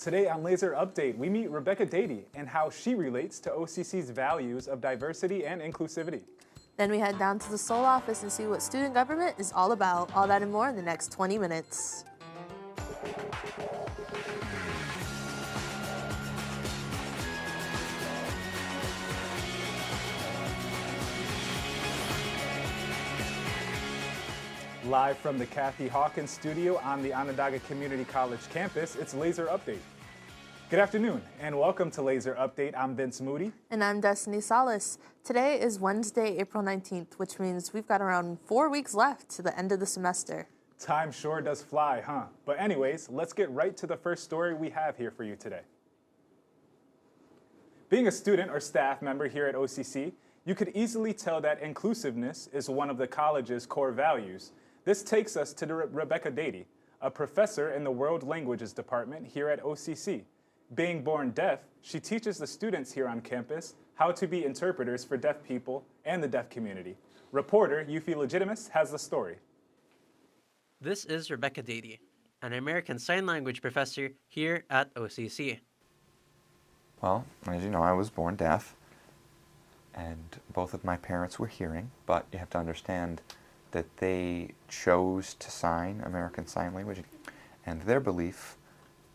Today on Lazer Update, we meet Rebecca Dady and how she relates to OCC's values of diversity and inclusivity. Then we head down to the Seoul office and see what student government is all about. All that and more in the next 20 minutes. Live from the Kathy Hawkins studio on the Onondaga Community College campus, it's Lazer Update. Good afternoon and welcome to Lazer Update. I'm Vince Moody. And I'm Destiny Salas. Today is Wednesday, April 19th, which means we've got around 4 weeks left to the end of the semester. Time sure does fly, huh? But anyways, let's get right to the first story we have here for you today. Being a student or staff member here at OCC, you could easily tell that inclusiveness is one of the college's core values. This takes us to Rebecca Dady, a professor in the World Languages Department here at OCC. Being born deaf, she teaches the students here on campus how to be interpreters for deaf people and the deaf community. Reporter Yufi Legitimas has the story. This is Rebecca Dady, an American Sign Language professor here at OCC. Well, as you know, I was born deaf, and both of my parents were hearing, but you have to understand that they chose to sign American Sign Language, and their belief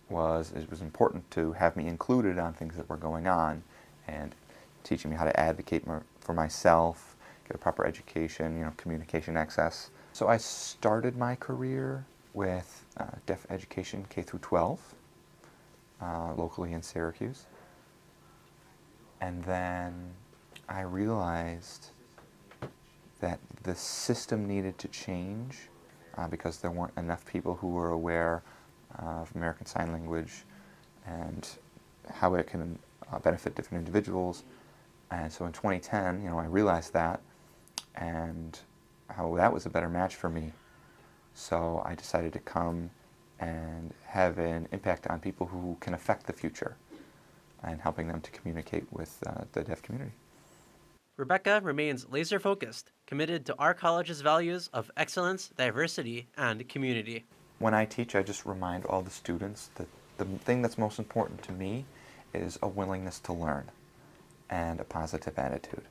was it was important to have me included on things that were going on and teaching me how to advocate for myself, get a proper education, communication access. So I started my career with deaf education K through 12, locally in Syracuse. And then I realized that the system needed to change because there weren't enough people who were aware of American Sign Language and how it can benefit different individuals. And so in 2010, I realized that and how that was a better match for me. So I decided to come and have an impact on people who can affect the future and helping them to communicate with the deaf community. Rebecca remains laser-focused, committed to our college's values of excellence, diversity, and community. When I teach, I just remind all the students that the thing that's most important to me is a willingness to learn and a positive attitude.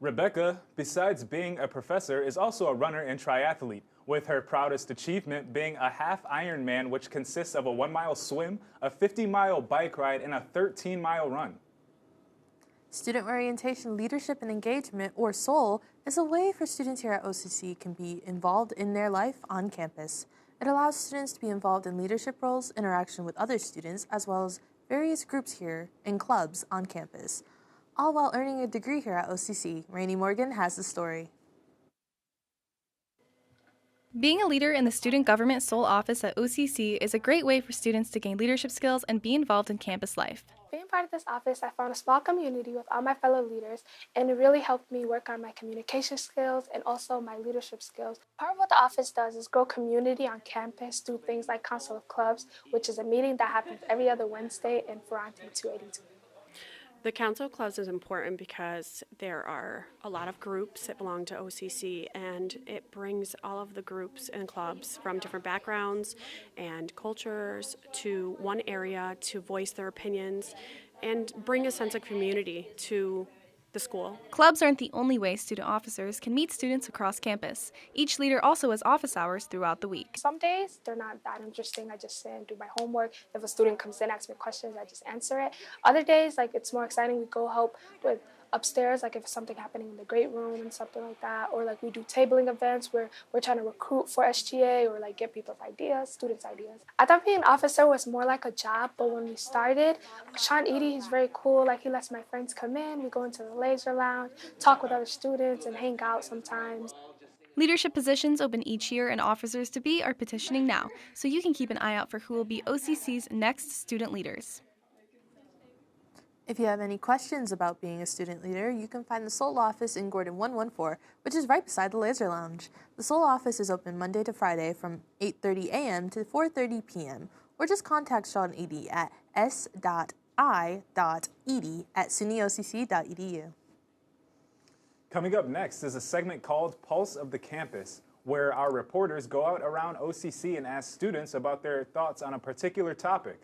Rebecca, besides being a professor, is also a runner and triathlete, with her proudest achievement being a half Ironman, which consists of a 1-mile swim, a 50-mile bike ride, and a 13-mile run. Student Orientation Leadership and Engagement, or SOL, is a way for students here at OCC can be involved in their life on campus. It allows students to be involved in leadership roles, interaction with other students, as well as various groups here and clubs on campus, all while earning a degree here at OCC. Rainey Morgan has the story. Being a leader in the Student Government SOL office at OCC is a great way for students to gain leadership skills and be involved in campus life. Being part of this office, I found a small community with all my fellow leaders, and it really helped me work on my communication skills and also my leadership skills. Part of what the office does is grow community on campus through things like Council of Clubs, which is a meeting that happens every other Wednesday in Ferranti 282. The Council of Clubs is important because there are a lot of groups that belong to OCC, and it brings all of the groups and clubs from different backgrounds and cultures to one area to voice their opinions and bring a sense of community to the school. Clubs aren't the only way student officers can meet students across campus. Each leader also has office hours throughout the week. Some days, they're not that interesting. I just sit and do my homework. If a student comes in, asks me questions, I just answer it. Other days, it's more exciting. We go help with upstairs, if it's something happening in the great room and something like that, or we do tabling events where we're trying to recruit for SGA or get people's ideas, students' ideas. I thought being an officer was more like a job, but when we started, Sean Edie, he's very cool. He lets my friends come in, we go into the Lazer Lounge, talk with other students, and hang out sometimes. Leadership positions open each year, and officers to be are petitioning now, so you can keep an eye out for who will be OCC's next student leaders. If you have any questions about being a student leader, you can find the Seoul office in Gordon 114, which is right beside the Lazer Lounge. The Seoul office is open Monday to Friday from 8:30 a.m. to 4:30 p.m., or just contact Sean Edie at s.i.edie@sunyocc.edu. Coming up next is a segment called Pulse of the Campus, where our reporters go out around OCC and ask students about their thoughts on a particular topic.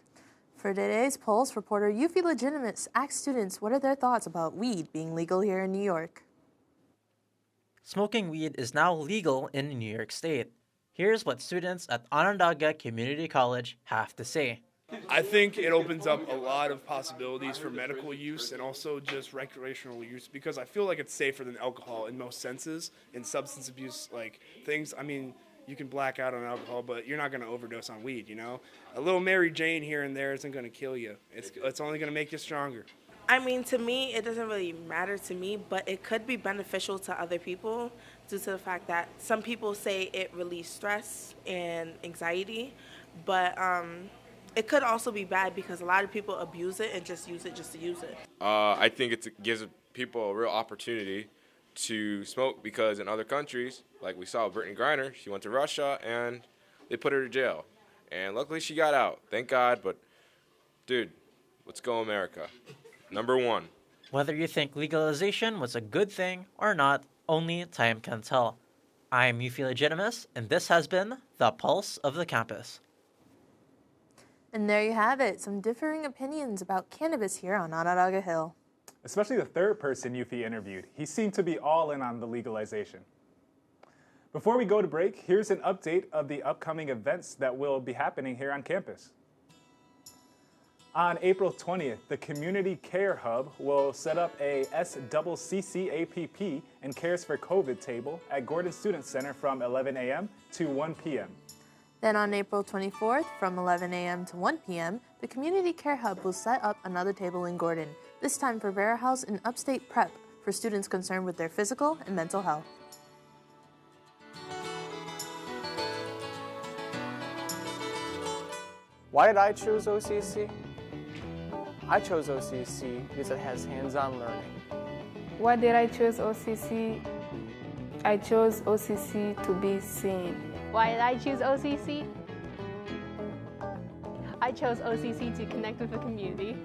For today's Pulse, reporter Yuffie Legitimas asked students what are their thoughts about weed being legal here in New York. Smoking weed is now legal in New York State. Here's what students at Onondaga Community College have to say. I think it opens up a lot of possibilities for medical use and also just recreational use, because I feel like it's safer than alcohol in most senses. In substance abuse, like things, I mean, you can black out on alcohol, but you're not going to overdose on weed, you know? A little Mary Jane here and there isn't going to kill you. It's only going to make you stronger. I mean, to me, it doesn't really matter to me, but it could be beneficial to other people due to the fact that some people say it relieves stress and anxiety, but it could also be bad because a lot of people abuse it and just use it just to use it. I think it gives people a real opportunity to smoke, because in other countries, like we saw with Brittany Griner, she went to Russia and they put her to jail. And luckily she got out, thank God, but dude, let's go America. Number one. Whether you think legalization was a good thing or not, only time can tell. I'm Yuffie Legitimas, and this has been The Pulse of the Campus. And there you have it, some differing opinions about cannabis here on Onondaga Hill. Especially the third person Yuffie interviewed. He seemed to be all in on the legalization. Before we go to break, here's an update of the upcoming events that will be happening here on campus. On April 20th, the Community Care Hub will set up a SCCAPP and Cares for COVID table at Gordon Student Center from 11 a.m. to 1 p.m. Then on April 24th, from 11 a.m. to 1 p.m., the Community Care Hub will set up another table in Gordon, this time for Vera House and Upstate Prep for students concerned with their physical and mental health. Why did I choose OCC? I chose OCC because it has hands-on learning. Why did I choose OCC? I chose OCC to be seen. Why did I choose OCC? I chose OCC to connect with the community.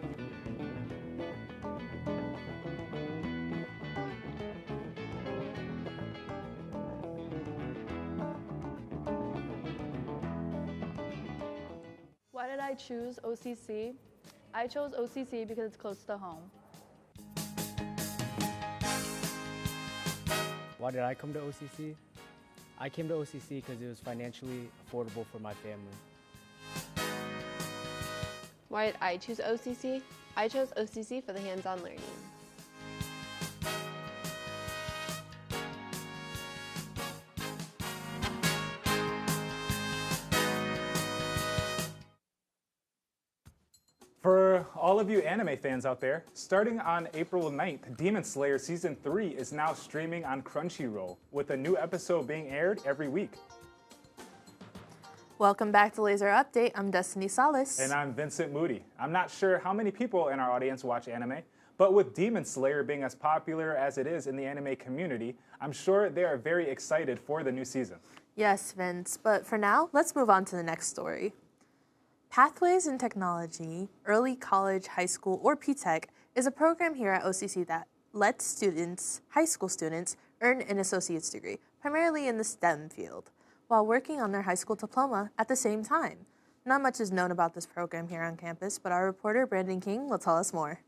Why did I choose OCC? I chose OCC because it's close to home. Why did I come to OCC? I came to OCC because it was financially affordable for my family. Why did I choose OCC? I chose OCC for the hands-on learning. For all of you anime fans out there, starting on April 9th, Demon Slayer Season 3 is now streaming on Crunchyroll, with a new episode being aired every week. Welcome back to Lazer Update. I'm Destiny Salas. And I'm Vincent Moody. I'm not sure how many people in our audience watch anime, but with Demon Slayer being as popular as it is in the anime community, I'm sure they are very excited for the new season. Yes, Vince, but for now, let's move on to the next story. Pathways in Technology, Early College, High School, or PTech is a program here at OCC that lets students, high school students, earn an associate's degree, primarily in the STEM field, while working on their high school diploma at the same time. Not much is known about this program here on campus, but our reporter Brandon King will tell us more.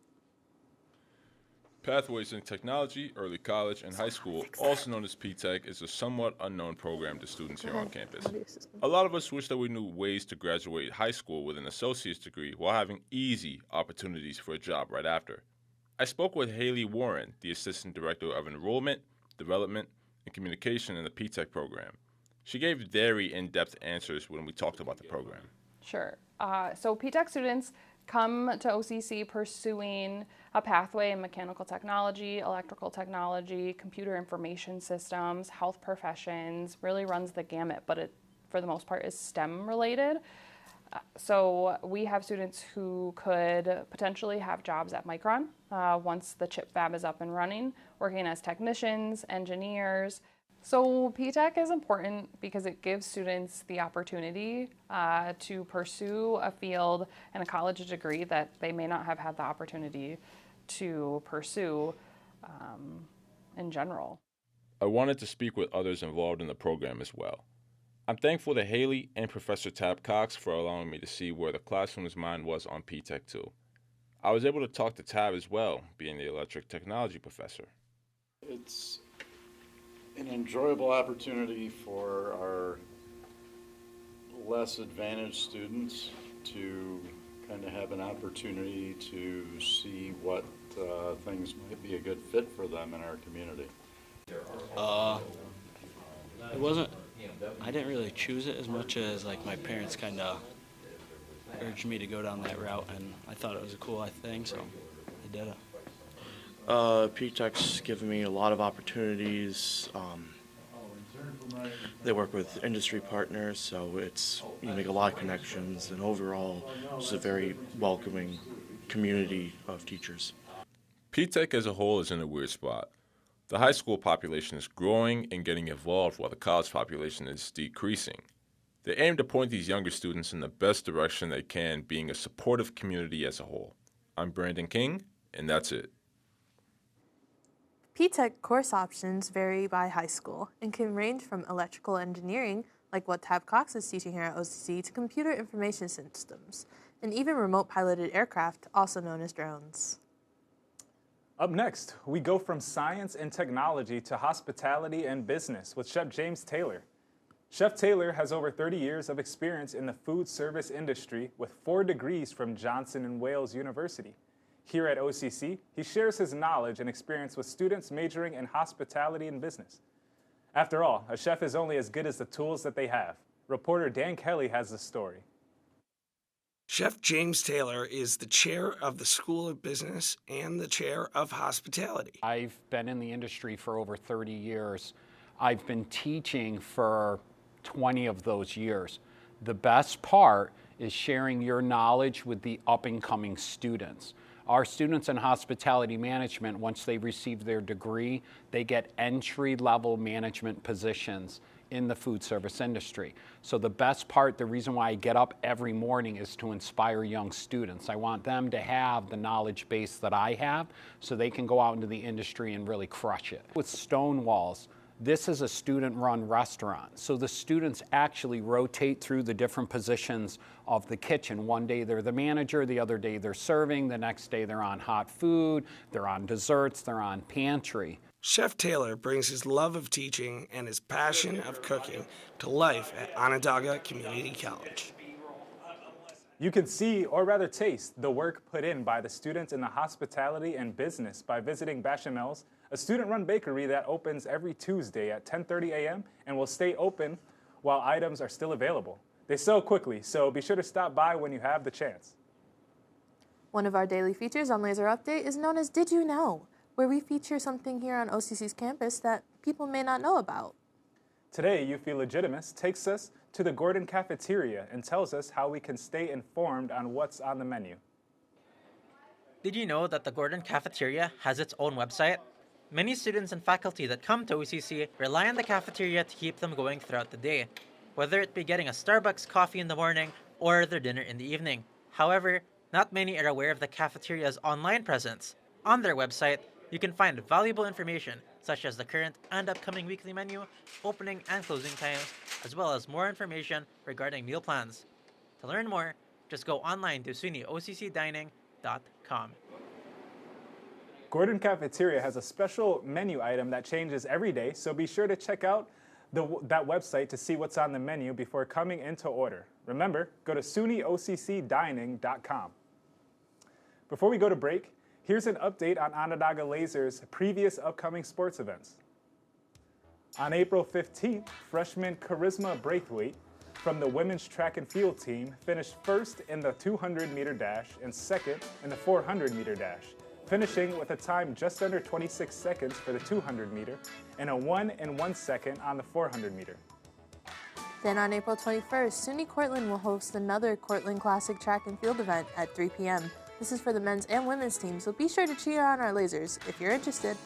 Pathways in Technology, Early College, and High School, also known as PTech, is a somewhat unknown program to students here on campus. A lot of us wish that we knew ways to graduate high school with an associate's degree while having easy opportunities for a job right after. I spoke with Haley Warren, the Assistant Director of Enrollment, Development, and Communication in the PTech program. She gave very in-depth answers when we talked about the program. Sure. So PTech students come to OCC pursuing a pathway in mechanical technology, electrical technology, computer information systems, health professions, really runs the gamut, but it, for the most part, is STEM related. So we have students who could potentially have jobs at Micron once the chip fab is up and running, working as technicians, engineers. So PTech is important because it gives students the opportunity to pursue a field and a college degree that they may not have had the opportunity to pursue in general. I wanted to speak with others involved in the program as well. I'm thankful to Haley and Professor Tab Cox for allowing me to see where the classroom's mind was on PTech too. I was able to talk to Tab as well, being the electric technology professor. It's an enjoyable opportunity for our less advantaged students to kind of have an opportunity to see what things might be a good fit for them in our community. I didn't really choose it as much as like my parents kind of urged me to go down that route, and I thought it was a cool thing, so I did it. PTech's given me a lot of opportunities. They work with industry partners, so you make a lot of connections, and overall, it's a very welcoming community of teachers. PTech as a whole is in a weird spot. The high school population is growing and getting involved while the college population is decreasing. They aim to point these younger students in the best direction they can, being a supportive community as a whole. I'm Brandon King, and that's it. PTech course options vary by high school and can range from electrical engineering, like what Tab Cox is teaching here at OCC, to computer information systems, and even remote piloted aircraft, also known as drones. Up next, we go from science and technology to hospitality and business with Chef James Taylor. Chef Taylor has over 30 years of experience in the food service industry with 4 degrees from Johnson & Wales University. Here at OCC, he shares his knowledge and experience with students majoring in hospitality and business. After all, a chef is only as good as the tools that they have. Reporter Dan Kelly has the story. Chef James Taylor is the chair of the School of Business and the chair of Hospitality. I've been in the industry for over 30 years. I've been teaching for 20 of those years. The best part is sharing your knowledge with the up-and-coming students. Our students in hospitality management, once they receive their degree, they get entry-level management positions in the food service industry. So the best part, the reason why I get up every morning is to inspire young students. I want them to have the knowledge base that I have so they can go out into the industry and really crush it. With Stonewalls, this is a student-run restaurant. So the students actually rotate through the different positions of the kitchen. One day they're the manager, the other day they're serving, the next day they're on hot food, they're on desserts, they're on pantry. Chef Taylor brings his love of teaching and his passion of cooking to life at Onondaga Community College. You can see, or rather taste, the work put in by the students in the hospitality and business by visiting Bachamel's, a student-run bakery that opens every Tuesday at 10:30 a.m. and will stay open while items are still available. They sell quickly, so be sure to stop by when you have the chance. One of our daily features on Lazer Update is known as Did You Know?, where we feature something here on OCC's campus that people may not know about. Today, UFI Legitimas takes us to the Gordon Cafeteria and tells us how we can stay informed on what's on the menu. Did you know that the Gordon Cafeteria has its own website? Many students and faculty that come to OCC rely on the cafeteria to keep them going throughout the day, whether it be getting a Starbucks coffee in the morning or their dinner in the evening. However, not many are aware of the cafeteria's online presence. On their website, you can find valuable information such as the current and upcoming weekly menu, opening and closing times, as well as more information regarding meal plans. To learn more, just go online to sunyOCCdining.com. Gordon Cafeteria has a special menu item that changes every day, so be sure to check out that website to see what's on the menu before coming into order. Remember, go to sunyOCCdining.com. Before we go to break, here's an update on Onondaga Lazer's previous upcoming sports events. On April 15th, freshman Charisma Braithwaite from the women's track and field team finished first in the 200-meter dash and second in the 400-meter dash, finishing with a time just under 26 seconds for the 200-meter and a 1 and 1 second on the 400-meter. Then on April 21st, SUNY Cortland will host another Cortland Classic track and field event at 3 p.m. This is for the men's and women's team, so be sure to cheer on our Lazers if you're interested.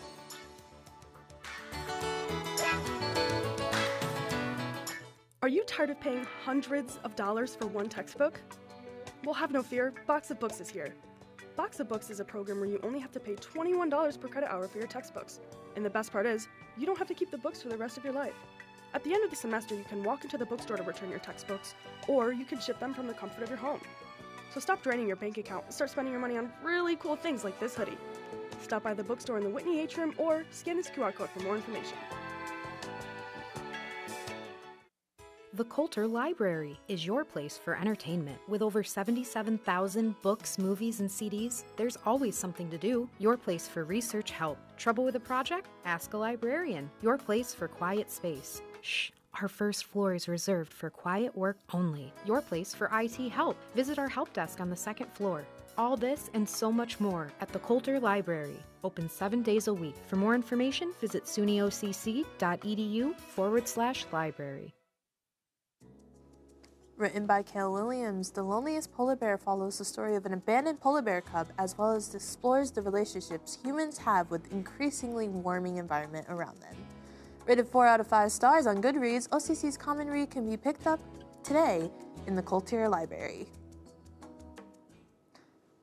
Are you tired of paying hundreds of dollars for one textbook? Well, have no fear, Box of Books is here. Box of Books is a program where you only have to pay $21 per credit hour for your textbooks. And the best part is, you don't have to keep the books for the rest of your life. At the end of the semester, you can walk into the bookstore to return your textbooks, or you can ship them from the comfort of your home. So stop draining your bank account and start spending your money on really cool things like this hoodie. Stop by the bookstore in the Whitney Atrium or scan this QR code for more information. The Coulter Library is your place for entertainment. With over 77,000 books, movies, and CDs, there's always something to do. Your place for research help. Trouble with a project? Ask a librarian. Your place for quiet space. Shh. Our first floor is reserved for quiet work only. Your place for IT help. Visit our help desk on the second floor. All this and so much more at the Coulter Library. Open 7 days a week. For more information, visit sunyocc.edu/library. Written by Cale Williams, The Loneliest Polar Bear follows the story of an abandoned polar bear cub as well as explores the relationships humans have with increasingly warming environment around them. Rated 4 out of 5 stars on Goodreads, OCC's Common Read can be picked up today in the Coulter Library.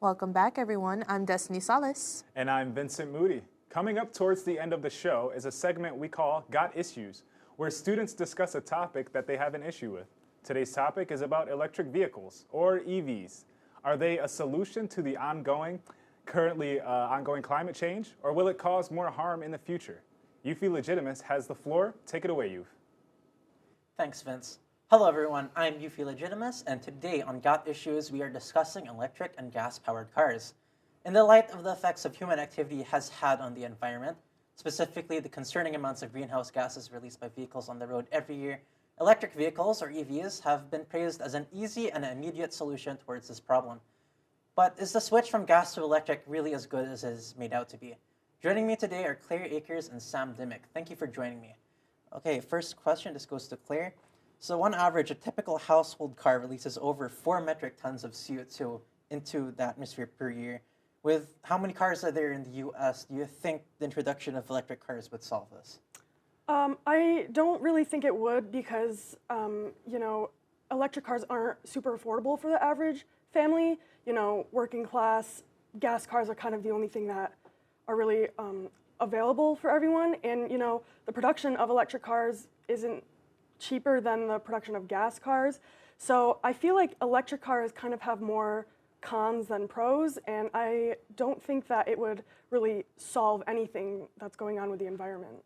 Welcome back, everyone. I'm Destiny Salas. And I'm Vincent Moody. Coming up towards the end of the show is a segment we call Got Issues, where students discuss a topic that they have an issue with. Today's topic is about electric vehicles, or EVs. Are they a solution to the currently ongoing climate change, or will it cause more harm in the future? Eufy Legitimas has the floor. Take it away, Euf. Thanks, Vince. Hello, everyone. I'm Eufy Legitimas, and today on Got Issues, we are discussing electric and gas-powered cars. In the light of the effects of human activity has had on the environment, specifically the concerning amounts of greenhouse gases released by vehicles on the road every year, electric vehicles, or EVs, have been praised as an easy and immediate solution towards this problem. But is the switch from gas to electric really as good as it is made out to be? Joining me today are Claire Akers and Sam Dimmick. Thank you for joining me. Okay, first question, this goes to Claire. So on average, a typical household car releases over 4 metric tons of CO2 into the atmosphere per year. With how many cars are there in the US, do you think the introduction of electric cars would solve this? I don't really think it would because, electric cars aren't super affordable for the average family. Working class, gas cars are kind of the only thing that are really available for everyone. And, the production of electric cars isn't cheaper than the production of gas cars. So I feel like electric cars kind of have more cons than pros, and I don't think that it would really solve anything that's going on with the environment.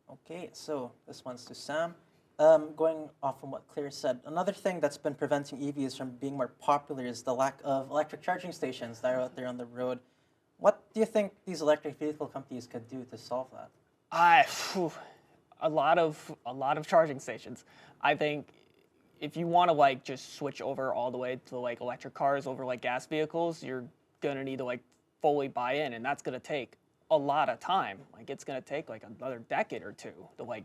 Okay, so this one's to Sam. Going off from what Claire said, another thing that's been preventing EVs from being more popular is the lack of electric charging stations that are out there on the road. What do you think these electric vehicle companies could do to solve that? A lot of charging stations. I think if you want to just switch over all the way to electric cars over gas vehicles, you're gonna need to fully buy in, and that's gonna take a lot of time. It's gonna take another decade or two to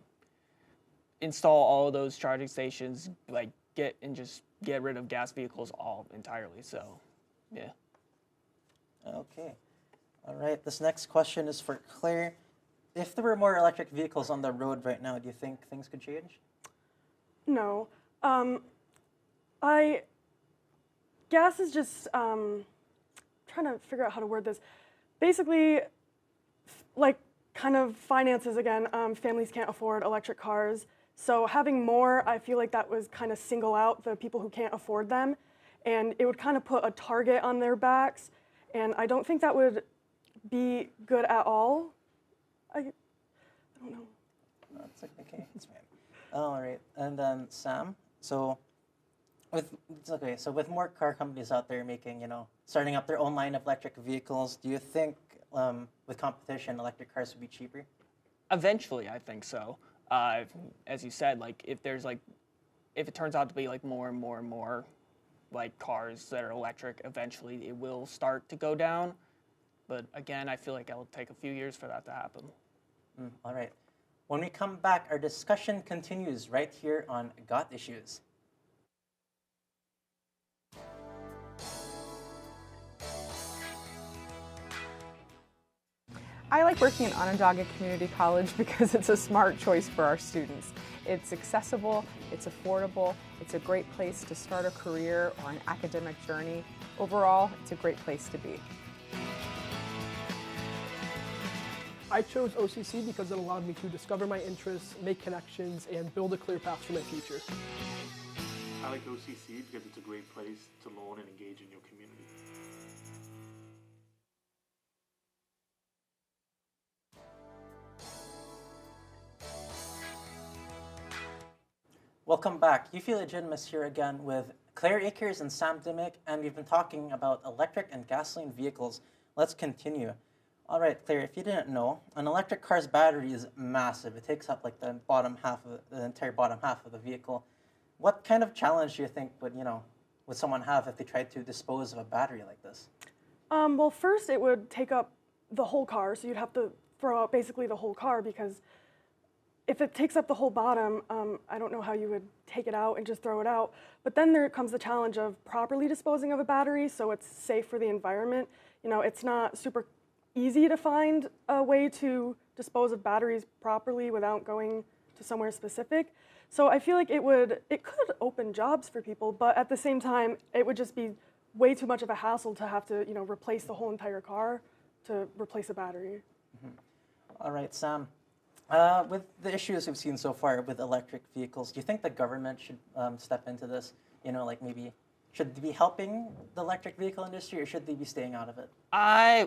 install all of those charging stations, get rid of gas vehicles all entirely. So, yeah. Okay. All right. This next question is for Claire. If there were more electric vehicles on the road right now, do you think things could change? No. Gas is just, trying to figure out how to word this. Basically, kind of finances again, families can't afford electric cars. So having more, I feel like that was kind of single out the people who can't afford them. And it would kind of put a target on their backs. And I don't think that would be good at all. I don't know. That's okay. It's fine. All right. And then Sam, so with more car companies out there making, starting up their own line of electric vehicles, do you think with competition, electric cars would be cheaper? Eventually, I think so. As you said, if it turns out to be more and more and more cars that are electric, eventually it will start to go down. But again, I feel like it'll take a few years for that to happen. All right. When we come back, our discussion continues right here on Got Issues. I like working at Onondaga Community College because it's a smart choice for our students. It's accessible, it's affordable, it's a great place to start a career or an academic journey, Overall, it's a great place to be. I chose OCC because it allowed me to discover my interests, make connections, and build a clear path for my future. I like OCC because it's a great place to learn and engage in your community. Welcome back. UFI Legitimas here again with Claire Akers and Sam Dimmick, and we've been talking about electric and gasoline vehicles. Let's continue. All right, Claire, if you didn't know, an electric car's battery is massive. It takes up like the entire bottom half of the vehicle. What kind of challenge do you think would someone have if they tried to dispose of a battery like this? Well, first it would take up the whole car, so you'd have to throw out basically the whole car, because if it takes up the whole bottom, I don't know how you would take it out and just throw it out. But then there comes the challenge of properly disposing of a battery so it's safe for the environment. It's not super easy to find a way to dispose of batteries properly without going to somewhere specific. So I feel like it could open jobs for people, but at the same time, it would just be way too much of a hassle to have to, replace the whole entire car to replace a battery. Mm-hmm. All right, Sam. With the issues we've seen so far with electric vehicles, do you think the government should step into this? Maybe should they be helping the electric vehicle industry, or should they be staying out of it? I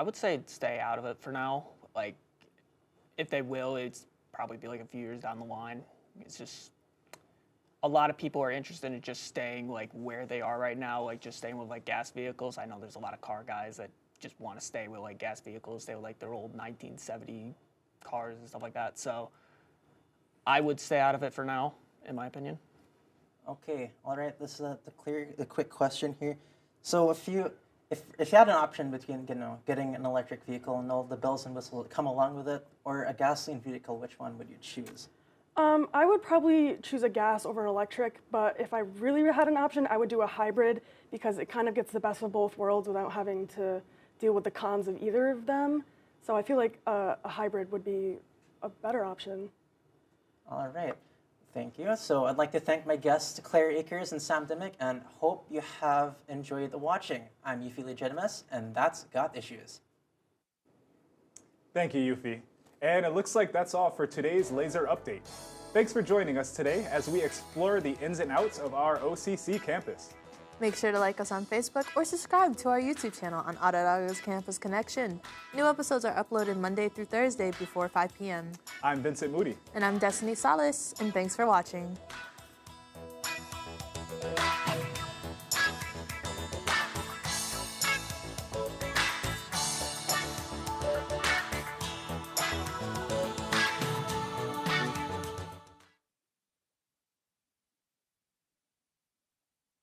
would say stay out of it for now. Like, if they will, it's probably be like a few years down the line. It's just a lot of people are interested in just staying like where they are right now, like just staying with like gas vehicles. I know there's a lot of car guys that just want to stay with like gas vehicles, stay with like their old 1970 cars and stuff like that. So I would stay out of it for now, in my opinion. Okay, all right. This is a quick question here. So if you had an option between getting an electric vehicle and all the bells and whistles that come along with it, or a gasoline vehicle, which one would you choose? I would probably choose a gas over an electric, but if I really had an option, I would do a hybrid, because it kind of gets the best of both worlds without having to deal with the cons of either of them. So I feel like a hybrid would be a better option. All right. Thank you. So I'd like to thank my guests, Claire Akers and Sam Dimmick, and hope you have enjoyed watching. I'm Yufi Legitimus, and that's Got Issues. Thank you, Yufi. And it looks like that's all for today's Lazer Update. Thanks for joining us today as we explore the ins and outs of our OCC campus. Make sure to like us on Facebook or subscribe to our YouTube channel on Onondaga's Campus Connection. New episodes are uploaded Monday through Thursday before 5 p.m. I'm Vincent Moody. And I'm Destiny Salas, and thanks for watching.